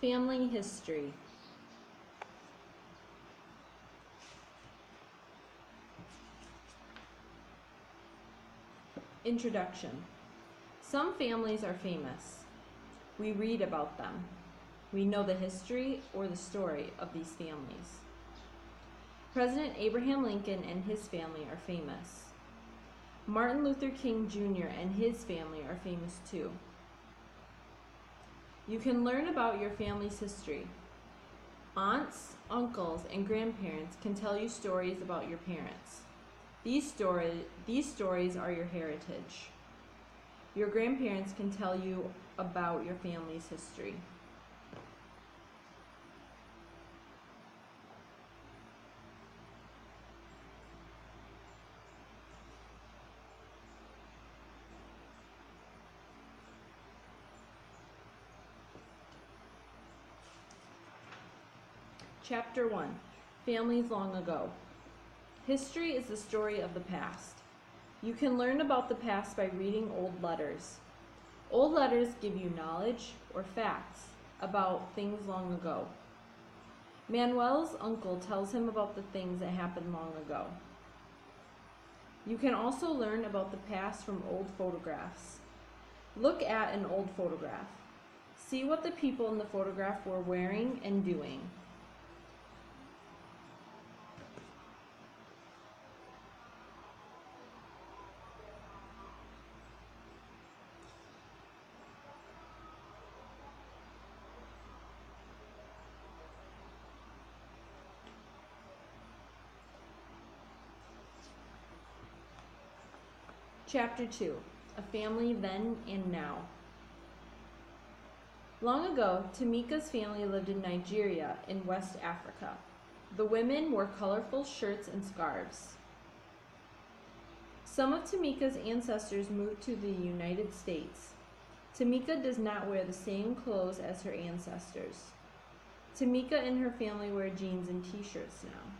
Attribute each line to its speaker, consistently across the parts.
Speaker 1: Family history. Introduction. Some families are famous. We read about them. We know the history or the story of these families. President Abraham Lincoln and his family are famous. Martin Luther King Jr. and his family are famous too. You can learn about your family's history. Aunts, uncles, and grandparents can tell you stories about your parents. These stories are your heritage. Your grandparents can tell you about your family's history. Chapter 1. Families Long Ago. History is the story of the past. You can learn about the past by reading old letters. Old letters give you knowledge or facts about things long ago. Manuel's uncle tells him about the things that happened long ago. You can also learn about the past from old photographs. Look at an old photograph. See what the people in the photograph were wearing and doing. Chapter 2. A Family Then and Now. Long ago, Tamika's family lived in Nigeria in West Africa. The women wore colorful shirts and scarves. Some of Tamika's ancestors moved to the United States. Tamika does not wear the same clothes as her ancestors. Tamika and her family wear jeans and t-shirts now.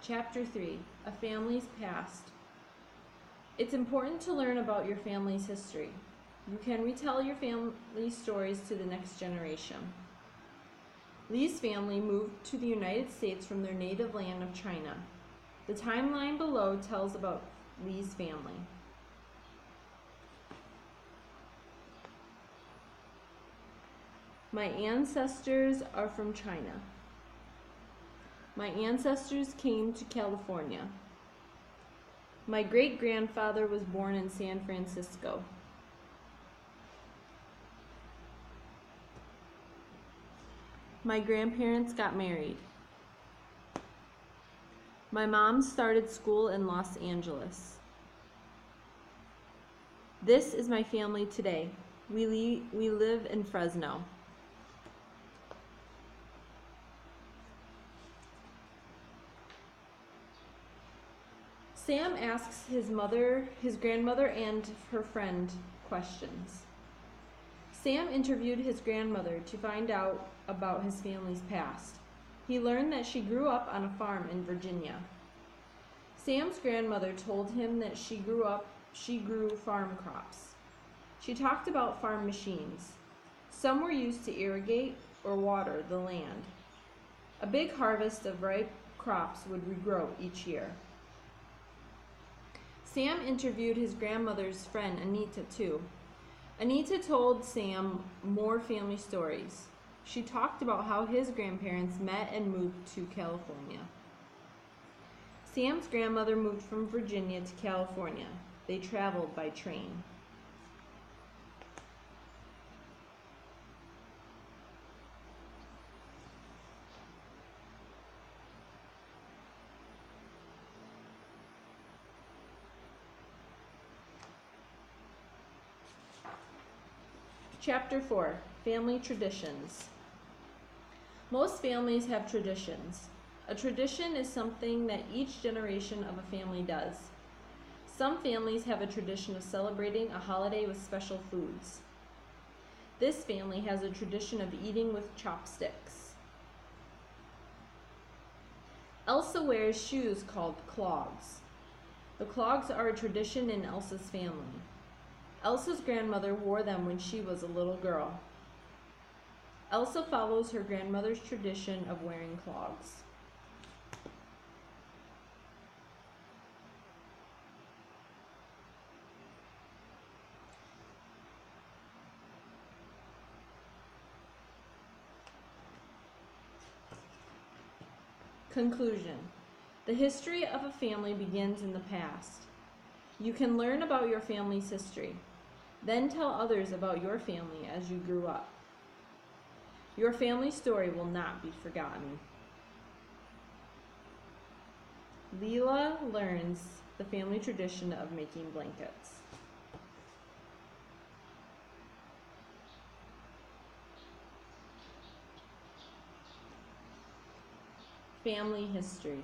Speaker 1: Chapter 3. A Family's Past. It's important to learn about your family's history. You can retell your family's stories to the next generation. Lee's family moved to the United States from their native land of China. The timeline below tells about Lee's family. My ancestors are from China. My ancestors came to California. My great-grandfather was born in San Francisco. My grandparents got married. My mom started school in Los Angeles. This is my family today. We live in Fresno. Sam asks his grandmother, and her friend questions. Sam interviewed his grandmother to find out about his family's past. He learned that she grew up on a farm in Virginia. Sam's grandmother told him that she grew farm crops. She talked about farm machines. Some were used to irrigate or water the land. A big harvest of ripe crops would regrow each year. Sam interviewed his grandmother's friend, Anita, too. Anita told Sam more family stories. She talked about how his grandparents met and moved to California. Sam's grandmother moved from Virginia to California. They traveled by train. Chapter 4. Family Traditions. Most families have traditions. A tradition is something that each generation of a family does. Some families have a tradition of celebrating a holiday with special foods. This family has a tradition of eating with chopsticks. Elsa wears shoes called clogs. The clogs are a tradition in Elsa's family. Elsa's grandmother wore them when she was a little girl. Elsa follows her grandmother's tradition of wearing clogs. Conclusion. The history of a family begins in the past. You can learn about your family's history, then tell others about your family as you grew up. Your family story will not be forgotten. Leela learns the family tradition of making blankets. Family history.